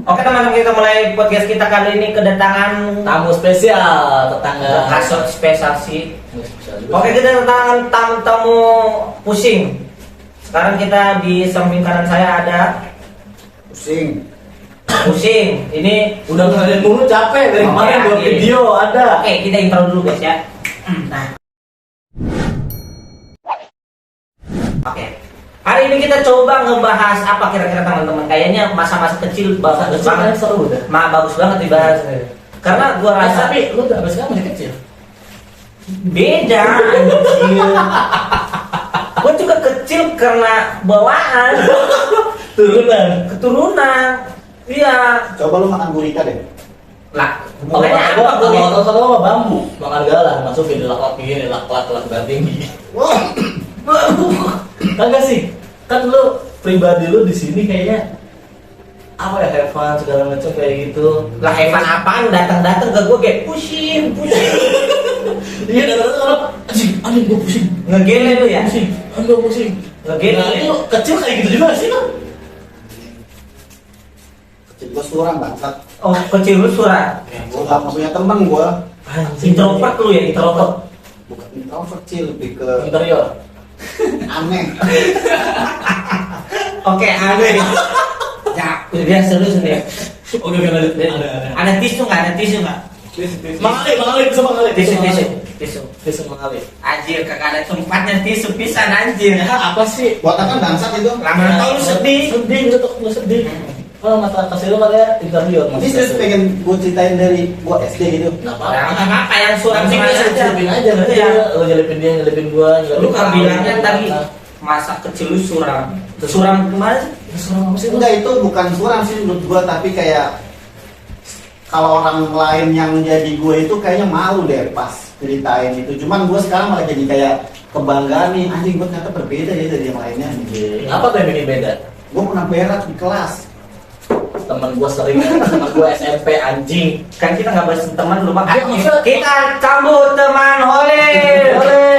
Oke teman-teman, kita mulai podcast kita kali ini kedatangan tamu spesial, tetangga kasut spesial sih. Spesial juga. Oke, kita kedatangan tamu pusing. Sekarang kita di samping kanan saya ada pusing. Ini Udah ngeliat mulu capek dari kemarin buat video ada. Oke, kita intro dulu guys ya. Nah. Oke. Hari ini kita coba ngebahas apa kira-kira teman-teman. Kayaknya masa-masa kecil bagus banget. Seru udah. Bagus banget dibahas. Karena gua rasa Tapi lu udah sekarang masih kecil. beda anjir. Gua juga kecil karena bawaan keturunan. Iya. Coba lu makan gurita deh. Lah, Kalau makanya gua apa gua? kalau sama bambu, makan galah, masukin lak-lak begini, lak-lak tinggi. Wah, Kagak sih, kan lu pribadi lu di sini kayaknya apa ya, have fun segala macam kayak gitu. Lah Evan apaan datang-datang ke gua kayak pusing. Iya, datang-datang kalau anjing gua pusing. Ngegele lu ya? Pusing, gua pusing. Ngegele. Nah, itu kecil kayak gitu juga sih kan? kecil gua suram bangsat. Oh, kecil lu suara. Gua gak punya temen gua. Introvert lu ya, introvert. Bukan introvert sih, lebih ke Interior. aneh. Oke, aneh. Ya, udah biasa lu sendiri. Oke, ada. Ada tisu nggak? Mengalir, bisa mengalir. Tisu. Mengalir. Anjir, kagak ada tempatnya tisu pisan anjir. Apa sih? Buat apa bangsat itu? Lama tau lu sedih. Sedih gitu, lu sedih. Kalau masalah kasih lu katanya interior. Ini serius pengen gua ceritain dari gua SD gitu. Kenapa? Apa yang suram Nanti suara kita aja. celupin aja nanti Iya. lu nyelipin dia, nyelipin gua, Lu kan bilangnya tadi masa kecil lu suram. Suram gimana sih? suram apa sih lu? Enggak, itu bukan suram sih menurut gua, tapi kayak kalau orang lain yang jadi gua itu kayaknya malu deh pas ceritain itu. Cuman gua sekarang malah jadi kayak kebanggaan nih, anjing gua ternyata berbeda ya dari yang lainnya. Apa tuh yang bikin beda? Gua pernah berak di kelas. Temen gua sering, temen gua SMP anjing. Kan kita nggak bahas teman lu mah. Iya, maksudnya- Kita sambut teman oleh.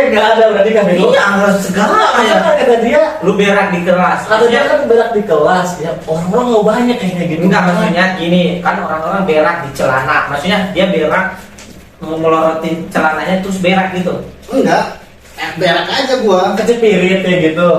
Nggak ada berarti kan bego. Iya, harus segala ya. Kata dia, Lu berak di kelas. kata dia kan berak di kelas ya, orang-orang nggak banyak kayak gitu. Enggak, maksudnya gini, kan orang-orang berak di celana. Maksudnya dia berak melorotin celananya terus berak gitu. Enggak, berak aja gua. Kecepirit kayak gitu.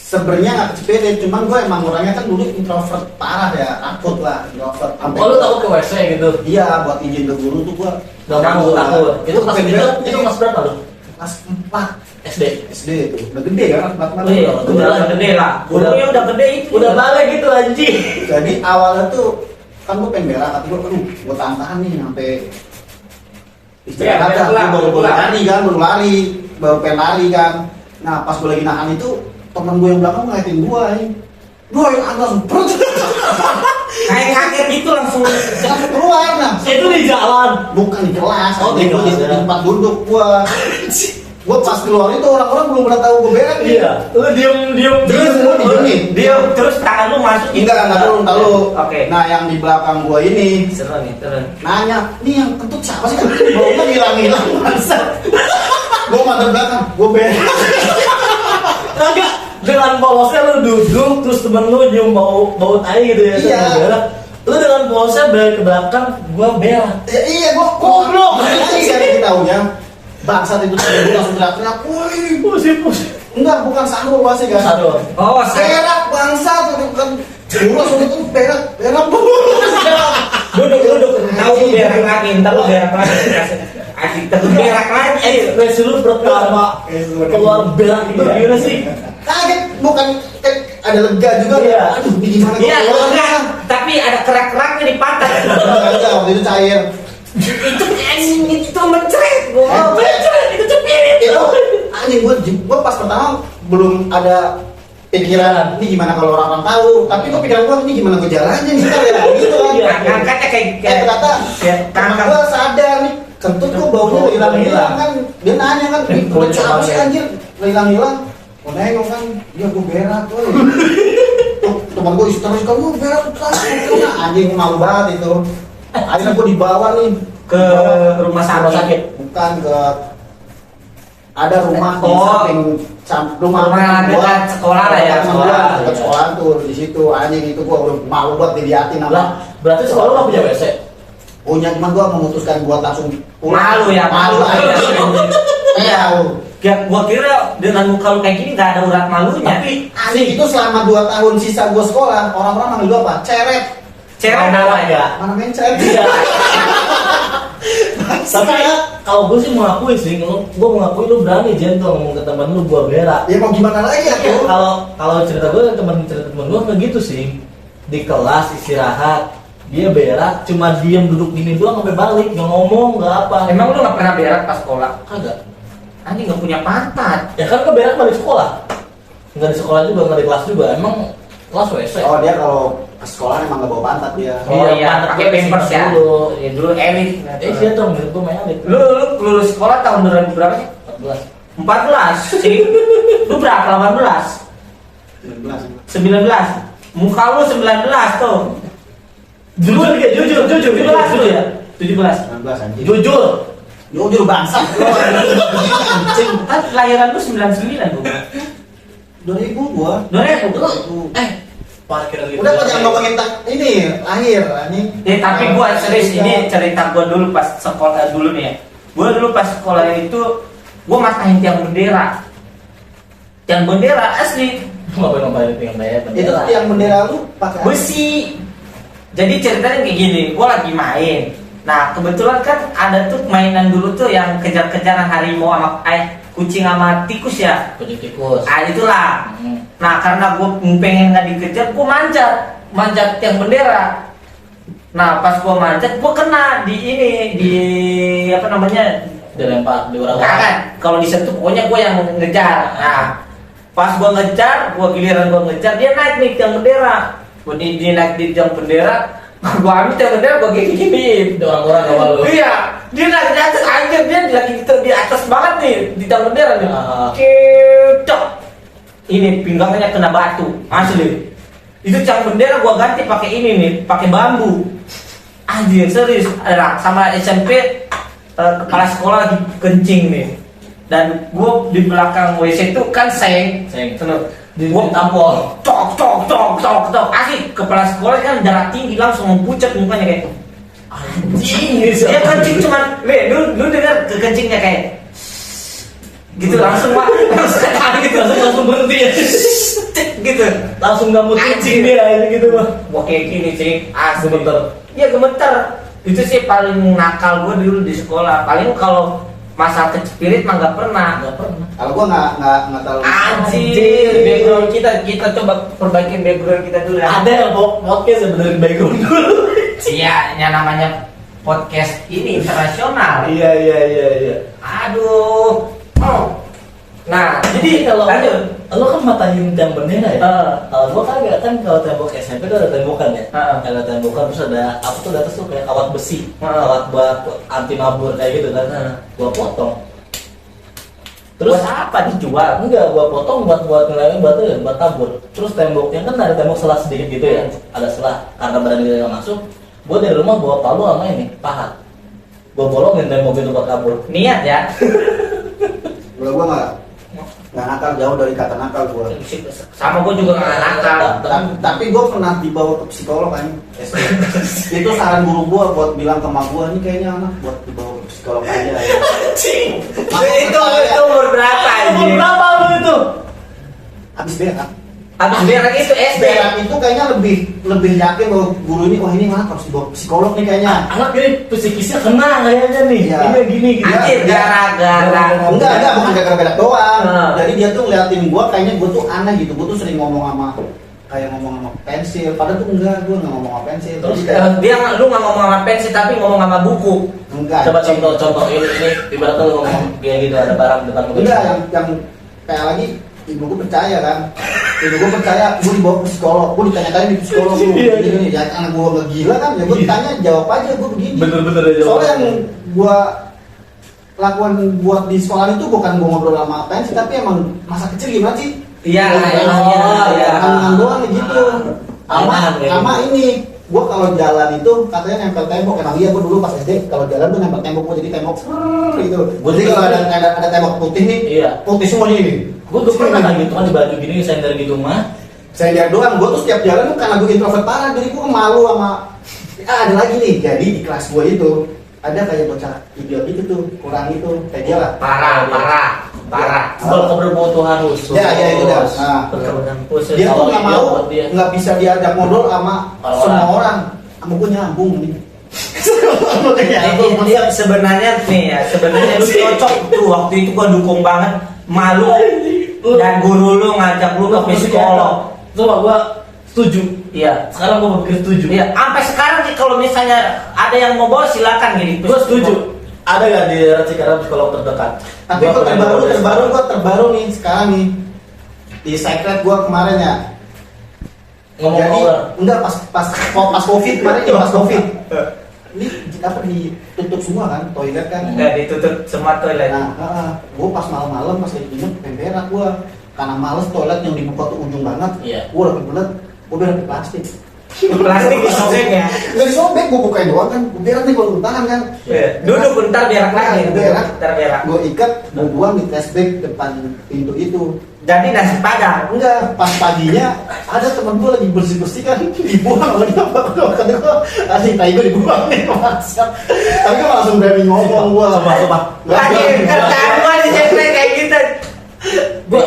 Sebenarnya nggak kecepet, cuman gue emang orangnya kan dulu introvert parah ya, takut lah introvert. Sampai Oh lu takut ke WC gitu? Iya, buat izin ke guru tuh gue Gak mau takut. Itu kelas Sampai itu kelas berapa lu? kelas 4 SD. SD itu udah gede kan, kelas 4 Oh iya, udah gede lah. Gurunya udah gede itu. Udah balik gitu anjing. Jadi awalnya tuh kan gue pengen berak, tapi gue tahan nih sampai istirahat Iya, dah. pulang, Gue baru pulang. baru pengen lari kan. Nah pas gue lagi nahan itu temen gue yang belakang ngeliatin gue, gue yang langsung perut Kayak kaget gitu langsung. langsung keluar. Nah Itu di jalan. bukan di kelas, Oh, di gua kelas, di ya. tempat duduk gua pas keluar itu orang-orang belum pernah tahu gua berak nih. Iya. Lu diem. Terus gua didiemin. Dia terus tangan lu masuk. Enggak tahu. Oke. Nah yang di belakang gua ini Seru nih, terus. nanya, nih yang kentut siapa sih kan? Baunya hilang bangsat. Gua mata belakang, gua berak. Kagak. Dengan polosnya lu duduk terus temen lu nyium bau tai gitu ya. Iya. Terus berak. Lu dengan polosnya balik ke belakang, gua berak. Ya, iya gua goblok. Makanya saya taunya bangsat itu gua langsung teriak-teriak, "Woi, Pusing. enggak bukan sahur pasti kan." Aduh. Oh, saya Berak bangsat itu kan. Gua langsung itu berak. Duduk. tahu lu berak lagi, ntar lu berak lagi. Asik, terus berak lagi. Ekspresi lu pertama keluar berak itu gimana sih? Kaget, bukan kan ada lega juga. Iya. Aduh, ini gimana gua Iya, keluar? enggak. Tapi ada kerak-keraknya di patah. Enggak, waktu itu cair. Itu anjing itu mencret gua. Mencret. Itu cepirit. Itu anjing gua pas pertama belum ada pikiran ini gimana kalau orang tahu, tapi gua pikiran gua ini gimana gua jalannya nih ntar ya gitu kan. Iya. Angkatnya kayak Ternyata kakak. gua sadar nih kentut gua baunya udah hilang-hilang kan. Dia nanya kan, "Ih, Baunya siapa sih hilang, anjir? Udah hilang-hilang." Gua nengok kan, dia gua berak tuh. Teman gua terus kamu berak terus. Anjing malu banget itu. Akhirnya gua dibawa nih Ke rumah sakit. bukan ke ada rumah di Oh. samping rumah dekat sekolah lah ya, sekolah. dekat sekolah tuh di situ anjing itu gua udah malu buat diliatin Lah, sama berarti sekolah lo punya WC? punya, cuman gua memutuskan buat langsung Malu ya, malu aja. Iya. Ya, gua kira dengan muka lu kayak gini gak ada urat malunya. Tapi anjing itu selama 2 tahun sisa gua sekolah, orang-orang manggil gua apa? Ceret. Cewek apa ya? Mana main ceret? Iya. Tapi kalau gue sih mengakui sih, gue mengakui lu berani gentle ngomong ke temen lu gua berak. Ya mau gimana lagi ya tuh? Kalau cerita gue cerita temen gue nggak gitu sih. Di kelas istirahat dia berak, cuma diem duduk gini doang sampai balik, nggak ngomong nggak apa. Emang lu gak pernah berak pas sekolah? Kagak. Anjing gak punya pantat. Ya kan ke berak mah di sekolah, nggak di sekolah juga, nggak di kelas juga. Emang kelas WC. Oh dia kalau ke sekolah emang gak bawa pantat dia. Oh iya, pantat pakai gue pampers ya. dulu. Ya dulu elit. Iya dong, menurut gue main elit. Lu lulus sekolah tahun berapa sih? 14. 14 sih. Lu berapa? 18? 19. Muka lu 19 tuh. Jujur ya, jujur 17 lu ya? 17. 19 anjing. Jujur. Jujur bangsat. Anjing, kan lahiran lu 99 Bu. 2000 gua. 2000. Parkir gitu. Udah kok jangan ngomongin ini lahir anjing. Tapi gua serius ini cerita gua dulu pas sekolah dulu nih ya. Gua dulu pas sekolah itu gua matahin tiang bendera. Tiang bendera asli Ngapain tiang bendera? Itu yang bendera lu pakai apa? besi. Jadi ceritanya kayak gini, gua lagi main. Nah kebetulan kan ada tuh mainan dulu tuh yang kejar-kejaran harimau sama kucing sama tikus ya. Kucing tikus. Itulah. Nah karena gue pengen nggak dikejar, gue manjat tiang bendera. Nah pas gue manjat, gue kena di apa namanya? Dilempar di Nah, orang-orang. kan kalau disentuh pokoknya gue yang ngejar. Nah pas gue ngejar, gue giliran gue ngejar, dia naik nih tiang bendera. Dia naik di tiang bendera, gue ambil tiang bendera, gue kayak gini. Di orang-orang awal lu. Iya, dia naik di atas anjir, dia lagi di atas banget nih di tiang bendera nih. Ah. Cedok. Ini pinggangnya kena batu, asli. Itu tiang bendera gua ganti pakai ini nih, pakai bambu. Anjir, serius. Nah, sama SMP kepala sekolah lagi kencing nih. Dan gua di belakang WC itu kan seng. Gua Ditampol. tok. Asli, kepala sekolah kan darah tinggi langsung mempucat mukanya kayak. Anjing. Dia kencing cuman, lu dengar kekencingnya kayak gitu langsung pak langsung berhenti ya. gitu Langsung nggak mau kencing dia ini gitu mah. wah kayak gini sih Gemeter. iya gemeter. Itu sih paling nakal gue dulu di sekolah. Paling kalau masa kecipirit mah nggak pernah. Kalau gua nggak terlalu. Anjir, background kita coba perbaikin background kita dulu ya. Ada yang podcast sebenarnya background dulu. Iya, yang namanya podcast ini internasional. Iya. Aduh. Nah, Jadi kalau lanjut. lo kan matahin tiang bendera ya. Kalau gua kagak kan, kalau tembok SMP itu ada tembokan ya. Ada tembokan terus ada apa tuh di atas tuh kayak kawat besi, kawat buat anti mabur kayak gitu kan. Gua potong. Terus Buat apa dijual? enggak, gua potong buat ngilangin batu ya, buat tabur. Terus temboknya kan ada tembok selah sedikit gitu ya. Ada selah karena badan dia nggak masuk. Gua dari rumah bawa palu sama ini pahat. Gua bolongin tembok itu buat kabur. Niat ya. Kalau gua nggak nakal, jauh dari kata nakal gua. Sama gue juga nggak nakal. Tapi gua pernah dibawa ke psikolog kan. Itu saran guru gua buat bilang ke mak gua, ini kayaknya anak buat dibawa ke psikolog aja. Itu umur berapa Umur ini? berapa lu itu? Habis berak. Abis berak itu SD. Berak itu kayaknya lebih yakin bahwa guru ini, wah ini anak harus dibawa ke psikolog nih kayaknya. Anak ini psikisnya kena kayaknya nih. Iya. Ini gini gitu. Anjir, gara-gara. Enggak, bukan gara-gara berak doang. Hmm. Jadi dia tuh ngeliatin gua, kayaknya gua tuh aneh gitu. Gua tuh sering ngomong sama pensil. Padahal tuh enggak, gua nggak ngomong sama pensil. Terus Jadi kayak, Dia lu nggak ngomong sama pensi tapi ngomong sama buku. enggak. Coba contoh ini ibaratnya lu ngomong kayak gitu ada barang depan lu. Enggak, yang kayak lagi ibu gue percaya kan. Ibu gue percaya, gue dibawa ke psikolog. Gue ditanya-tanya di psikolog lu. Iya, Gini, ya anak gue gak gila kan. Ya gue ditanya, jawab aja gue begini. Bener-bener aja. Soalnya yang gue lakukan buat di sekolah itu bukan gue ngobrol sama pensi, tapi emang masa kecil gimana sih? Iya, iya. Tangan doang gitu. Mainan, kayak Sama ini, gue kalau jalan itu katanya nempel tembok. Emang iya, gue dulu pas SD kalau jalan tuh nempel tembok, gue jadi tembok gitu. Gua Jadi juga kalau ada tembok putih nih, Iya. putih semua ini. Gue pernah kayak gitu kan di baju gini sender gitu mah. Saya lihat doang, gue tuh setiap jalan tuh karena gue introvert parah, jadi gue malu sama ada lagi nih, jadi di kelas gue itu ada kayak bocah idiot itu tuh, kurang itu, kayak dia lah. Parah. Berkebutuhan khusus. Ya itu dah. Nah, Berkebutuhan khusus. dia tuh nggak mau, dia. nggak bisa diajak ngobrol sama semua orang. Sama gue nyambung nih. Dia sebenarnya nih ya, sebenarnya lu cocok tuh waktu itu gua dukung banget. Malu dan guru lu ngajak lu ke psikolog. Coba gua setuju. Iya. Sekarang gua berpikir setuju. Iya. Sampai sekarang sih kalau misalnya ada yang mau bawa silakan gini. Gua setuju. Ada gak di Cikarang psikolog terdekat? Tapi gue terbaru nih sekarang nih di secret gue kemarin ya. Jadi enggak pas covid kemarin ya pas covid. Ini apa ditutup semua kan toilet kan? Enggak ditutup semua toilet. Nah, gue pas malam-malam pas lagi minum berak gue karena males toilet yang dibuka tuh ujung banget. Iya. Gue udah kebelet, gue berak di plastik. Plastik disobek ya. Gak disobek, gue bukain doang kan. Gue berak nih kalau tangan kan. Duduk bentar berak lagi. Bentar berak. Gue ikat, gue buang di trash bag depan pintu itu. Jadi nasi padang. Enggak, pas paginya ada temen gue lagi bersih-bersih kan dibuang lagi apa kata gue asing tai gue dibuang nih maksa. Tapi gue langsung berani ngomong gue apa. Lagi ketawa di cewek kayak gitu. Gue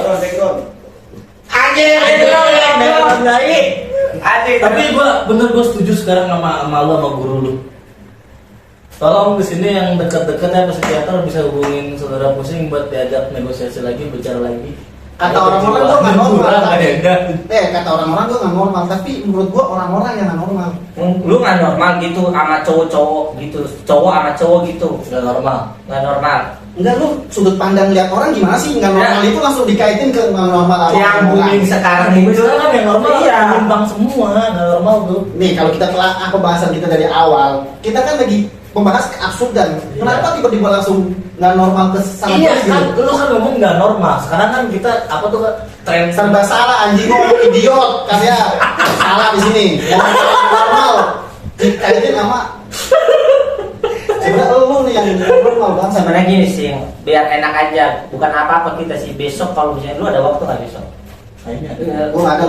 Tapi gue setuju sekarang sama lu sama guru lu. Tolong di sini yang dekat-dekat ya psikiater bisa hubungin saudara pusing buat diajak negosiasi lagi, bicara lagi. kata orang-orang gue nggak normal. Kata orang-orang gue nggak normal, tapi menurut gue orang-orang yang nggak normal. Lu nggak normal gitu sama cowok-cowok gitu, cowok sama cowok gitu. Nggak normal. Nggak normal. Enggak, lu sudut pandang lihat orang gimana sih nggak normal itu langsung dikaitin ke nggak normal. Yang booming sekarang itu Sekarang yang normal iya. Bang semua nggak normal tuh. Nih kalau kita telah pembahasan kita dari awal, kita kan lagi membahas keabsurdan. Kenapa tiba-tiba langsung nggak normal ke sangat Iya kan, lu kan ngomong nggak normal. Sekarang kan kita apa tuh tren serba salah anjing ngomong idiot kan ya. Salah di sini. Ngomong normal. Dikaitin sama sebenarnya lu nih yang normal banget. Sebenarnya gini sih, biar enak aja. Bukan apa-apa kita sih. Besok kalau misalnya lu ada waktu nggak besok? kayaknya. Gua nggak ada,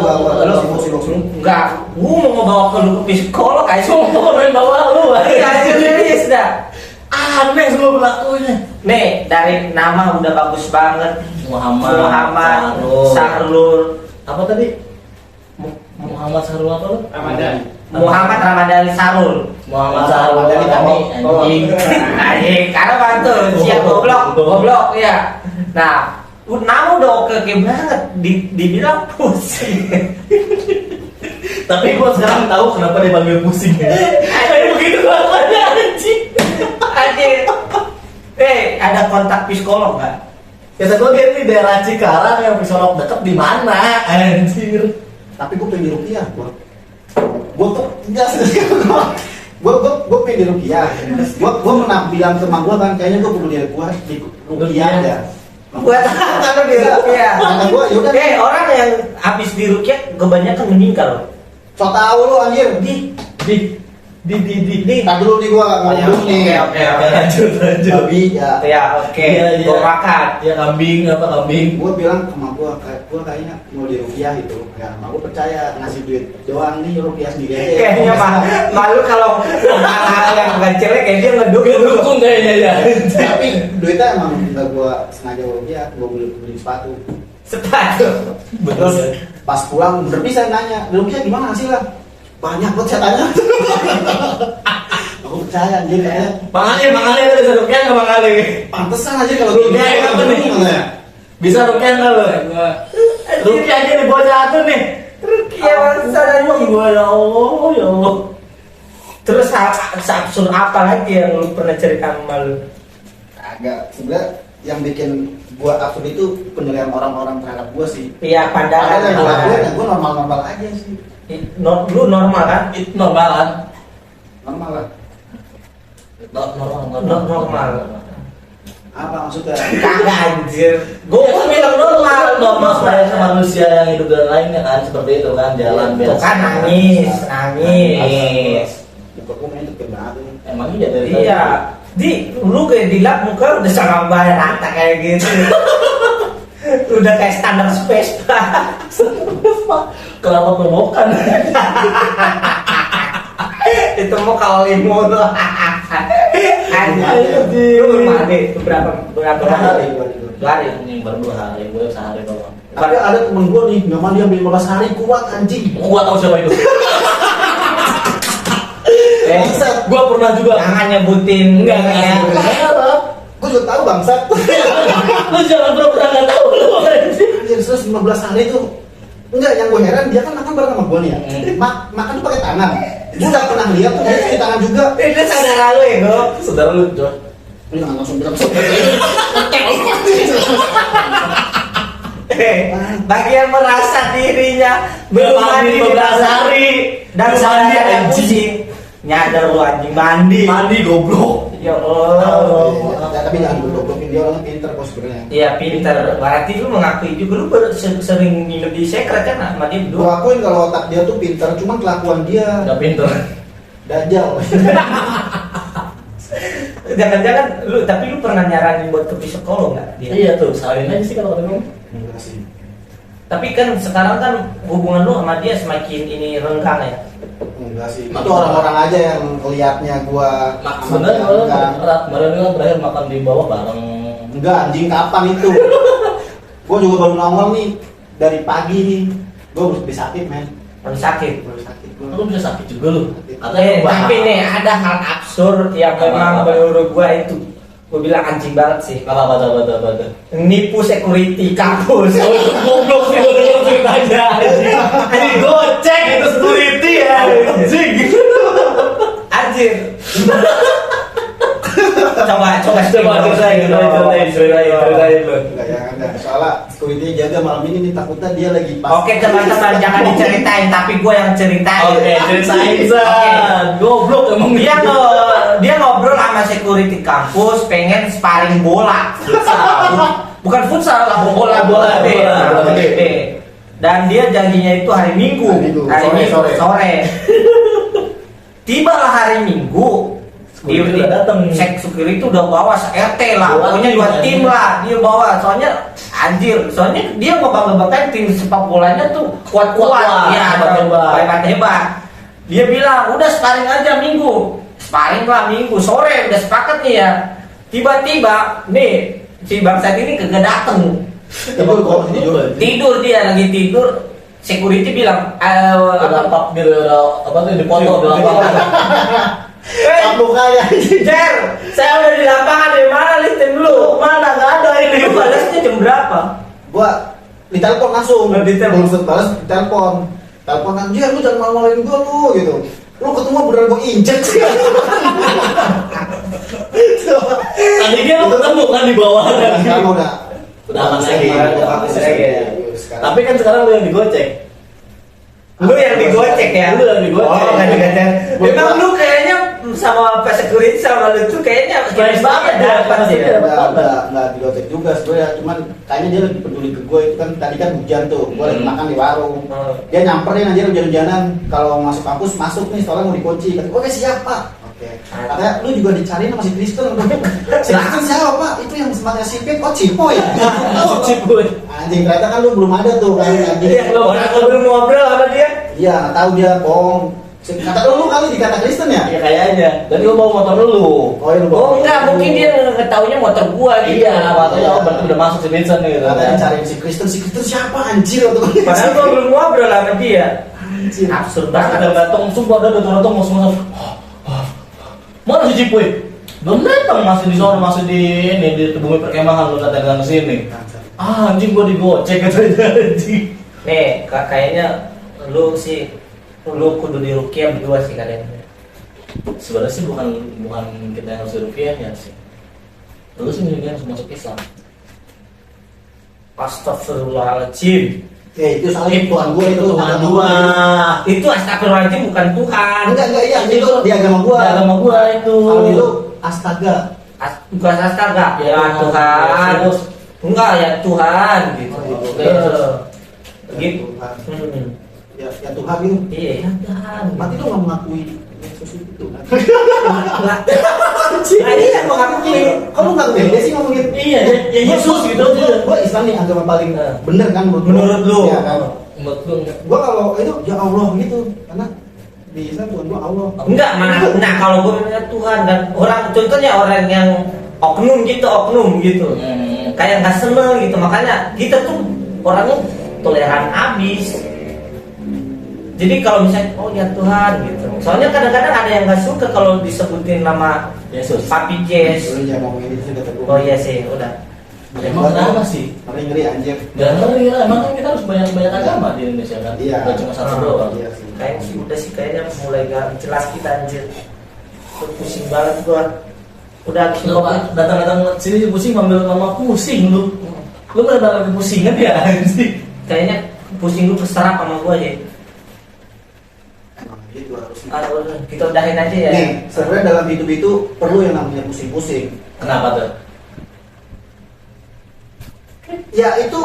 gua sibuk. Enggak, gua mau ngebawa ke lu ke psikolog kayak Mau main bawa lu. Iya, serius dah. Aneh semua pelakunya. Nih, dari nama udah bagus banget. Muhammad Sahrul. Apa tadi? Muhammad Sahrul apa lu? Muhammad Ramadhani Sarul. Muhammad Sahrul Ramadhani kami anjing. Anjing, karena bantu siap goblok ya. Nah, nama udah oke banget, dibilang pusing. Tapi gua sekarang tahu kenapa dipanggil pusing ya. Kayak begitu kelakuannya anjing. Ada kontak psikolog nggak? Kata gua dia di daerah Cikarang yang psikolog deket di mana anjir. Tapi gua pengen di Rupiah, gua tuh gue pengen di Rupiah. Gua pernah bilang ke mak gua kan kayaknya gua perlu di Rupiah aja. Buat apa di Rukiah? Kata gua yaudah. Orang yang habis di Rukiah kebanyakan meninggal. So tau lu anjir. Tak dulu nih gua ngomong nih. Oke. Lanjut. Tapi ya Oke. Gua makan. Ya kambing. Gua bilang ke mak gua kayaknya mau di Rupiah itu. Ya mak gua percaya ngasih duit doang nih Rupiah sendiri aja. Kayaknya malu kalau hal yang bukan celek kayak dia Ngedukung kayaknya ya. Tapi duitnya emang enggak gua sengaja Rupiah, gua beli sepatu. sepatu. Terus pas pulang bener bisa nanya, Rupiah gimana hasilnya? Banyak buat saya tanya. Aku percaya anjir kayaknya. Bang Ali ada bisa rupiah nggak Bang Ali? Pantesan aja kalau Rupiah apa nih? Bisa rupiah nggak lo? Rupiah aja nih bocah satu nih. Rukiah bangsa Gua ya Allah. Terus absurd apa lagi yang lu pernah cerita sama lu? Agak sebenarnya yang bikin gua absurd itu penilaian orang-orang terhadap gua sih. Iya, pandangan Gua normal-normal aja sih. Lu normal kan? Itu normal kan? Normal lah. Normal. Apa maksudnya? Kagak anjir. Gua bilang normal Sebenarnya manusia yang hidup dan lainnya kan seperti itu kan jalan Itu biasa. kan nangis. Muka gua main deket banget nih. Emang iya dari Iya. Lu kayak dilap muka udah sangat banyak rata kayak gitu. Udah kayak standar space. Kelapa perbokan. Itu mau kalau limo tuh. Anjir. Lu mandi berapa hari? 2 hari. Ini baru 2 hari, gue sehari doang. Tapi ada temen gue nih, nggak mandi sampai 15 hari kuat anjing. Gua tahu siapa itu. Gua pernah juga. Jangan nyebutin. Enggak. Gue juga tahu bangsat. Lu jangan pura-pura nggak tahu lu. Anjir, terus 15 hari itu. Enggak, yang gue heran dia kan makan bareng sama gue nih ya. Makan tuh pakai tangan. Gue udah pernah lihat tuh dia cuci tangan juga. Itu saudara lu ya, Go? Saudara lu, Jo. Ini jangan langsung bilang Bagian merasa dirinya belum mandi 15 hari dan mandi sadar anjing. Nyadar lu anjing mandi. Mandi goblok. Ya Allah. tapi jangan goblok-goblokin dia, orangnya pinter kok sebenarnya. Iya pintar. Berarti lu mengakui juga lu sering nginep di sekret kan sama dia Gue berdua. akuin kalau otak dia tuh pinter, cuman kelakuan dia Enggak pinter. dajal. Jangan-jangan tapi lu pernah nyaranin buat ke psikolog nggak? Dia? Iya tuh, salin aja sih kalau ketemu. Enggak sih. Tapi kan sekarang kan hubungan lu sama dia semakin ini renggang ya. Enggak sih. Itu orang-orang aja yang liatnya gua Sebenarnya kemarin kan terakhir makan di bawah bareng. Enggak, anjing kapan itu? Gua juga baru nongol nih dari pagi nih. Gua harus sakit, men. Baru sakit. Baru sakit gua. Lu bisa sakit juga lu. Tapi nih ada hal absurd yang memang menurut gua itu gua bilang anjing banget sih. Apa. Nipu security kampus. Goblok sih lu denger ceritanya. Ini gocek itu security ya. Anjir. Coba ceritain lu. Enggak ya, enggak. Soalnya security jaga malam ini nih, takutnya dia lagi pas. Oke teman-teman jangan diceritain tapi gue yang ceritain. Oke, ceritain Zan. Goblok emang Dia ngobrol sama security kampus pengen sparring bola. Bukan futsal lah, bola gede. Dan dia janjinya itu hari Minggu. Hari Minggu sore. Tibalah hari Minggu. Dia udah datang, security udah bawa RT lah, pokoknya 2 tim lah dia bawa. Soalnya dia mau bangga-banggain tim sepak bolanya tuh kuat-kuat, ya hebat. Dia bilang udah sparring aja Minggu, sparring lah Minggu sore udah sepakat nih ya. Tiba-tiba nih si bangsat ini kagak dateng. Tidur dia lagi tidur. Security bilang ada apa gitu, apa tuh di foto di lapangan. Mukanya Jer, saya udah di lapangan, di mana listin dulu? Mana nggak ada ini? Lu balasnya jam berapa? gua ditelepon langsung. Ditelepon. Belum balas ditelepon. Telepon anjir, lu jangan malu-maluin gua lu gitu. Lu ketemu beneran gua injek sih. Tadi dia lu ketemu kan di bawah. Sekarang udah aman lagi. Tapi kan sekarang lu yang digocek. Lu yang digocek ya? Lu yang digocek. Oh, nggak digocek. Memang lu kayaknya sama Pak Security sama lu tuh kayaknya Keren banget ya, sih. Nggak digocek juga sebenarnya, cuman kayaknya dia lebih peduli ke gue. Itu kan tadi kan hujan tuh, gue lagi makan di warung. Dia nyamperin aja hujan-hujanan, kalau masuk kampus masuk nih, soalnya mau dikunci. Kata, oke siap Pak. Oke. Katanya lu juga dicariin sama si Kristen. Si Kristen siapa Pak? Itu yang sematnya sipit. Oh Cipoy. Oh, Cipoy. Anjing, ternyata kan lu belum ada tuh kan. Iya, lu belum ngobrol sama dia. Iya, nggak tahu dia bohong. Kata lu kali dikata Kristen ya? Iya kayaknya. Dan lu bawa motor lu. Oh, iya, lu bawa. Oh enggak, mungkin dia ngetahunya motor gua gitu. Iya, katanya berarti udah masuk si Vincent nih. Katanya cariin si Kristen siapa anjir atau Padahal gua belum ngobrol sama dia. anjir. Absurd Ada banget. datang, sumpah ada datang masuk. Mana si Cipoy? Belum datang, masih di sana, masih di ini di bumi perkemahan lu datang ke sini. Ah, anjing gua digocek katanya anjing. Nih, kayaknya lu kudu dirukiah berdua sih kalian. Sebenarnya sih bukan kita yang harus dirukiah ya sih. Lu sih yang harus masuk Islam. Astagfirullahaladzim. Itu soalnya Tuhan gue itu Tuhan agama gua. Itu astagfirullahaladzim bukan Tuhan. Enggak iya itu di agama gua. Di agama gua itu. Kalau itu astaga. Bukan astaga. Ya, Tuhan. terus. Enggak ya Tuhan gitu. Oh, gitu. Gitu. Tuhan. Hmm. Ya Tuhan itu. Iya ya Tuhan. Mati lu nggak mengakui Yesus itu Tuhan. anjing. Nah, iya gua ngakuin. Kamu nggak pede sih ngomongin? Iya, ya Yesus gitu aja. Gue Islam nih agama paling bener kan Menurut lu? Iya kan. Menurut gue Gue kalau itu ya Allah gitu, karena di Islam Tuhan gue Allah. Enggak, nah kalau gue bilang Tuhan dan orang, contohnya orang yang oknum gitu. Kayak nggak seneng gitu, makanya kita tuh orangnya toleran abis. Jadi kalau misalnya oh ya Tuhan gitu, soalnya kadang-kadang ada yang nggak suka kalau disebutin nama Yesus. Papi Jes. Lu jangan ngomongin itu sudah terbuka. Oh iya sih, udah. Emang kenapa sih? Ngeri anjir. Gak ngeri lah, emang kan kita harus banyak agama di Indonesia kan? Iya. Gak cuma satu doang. Iya sih. Kayaknya sih udah sih, kayaknya mulai gak jelas kita anjir. Tuh, pusing banget gua. Udah Lu Pak, datang-datang sini pusing, ngambil nama pusing lu. Lu benar-benar kepusingan ya anjing. kayaknya pusing lu keserap sama gua aja. Emang gitu harusnya. Udah, kita udahin aja ya. Nih, sebenarnya dalam hidup itu perlu yang namanya pusing-pusing. Kenapa tuh? Ya itu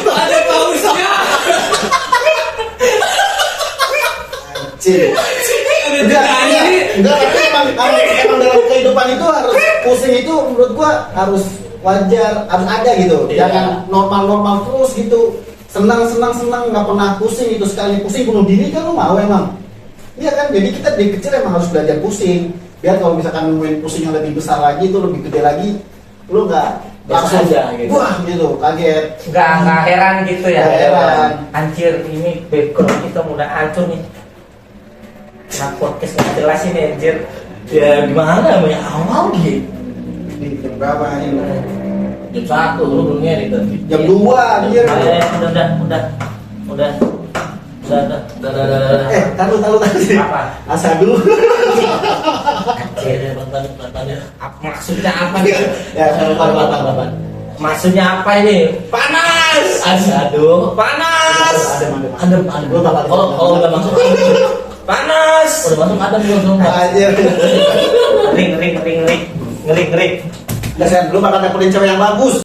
Ada pausnya. anjir. Enggak, tapi emang dalam kehidupan itu harus pusing itu menurut gua harus wajar, harus ada gitu. Iya. Jangan normal terus gitu. Senang nggak pernah pusing itu, sekali pusing bunuh diri kan lu mau emang. Iya kan, jadi kita dari kecil emang harus belajar pusing. Biar kalau misalkan nemuin pusing yang lebih besar lagi itu lebih gede lagi, lu nggak Biasa aja gitu. wah gitu, kaget. Nggak heran gitu ya. Nggak heran. Anjir, ini background kita udah hancur nih. Nah, podcast nggak jelas ini anjir. Ya gimana banyak awal gitu. Ini jam berapa ini? Jam 1 lu belum ngedit tadi. Jam 2 anjir. Udah. Taruh sih. Apa? Asadu. Anjir, Tanya. maksudnya apa nih? Ya, Apa? Maksudnya apa ini? Panas! Aduh. Panas! Adem. Kalau udah masuk Panas! udah masuk adem belum semua. Anjir. Ring. Udah saya belum bakal dapetin cewek yang bagus.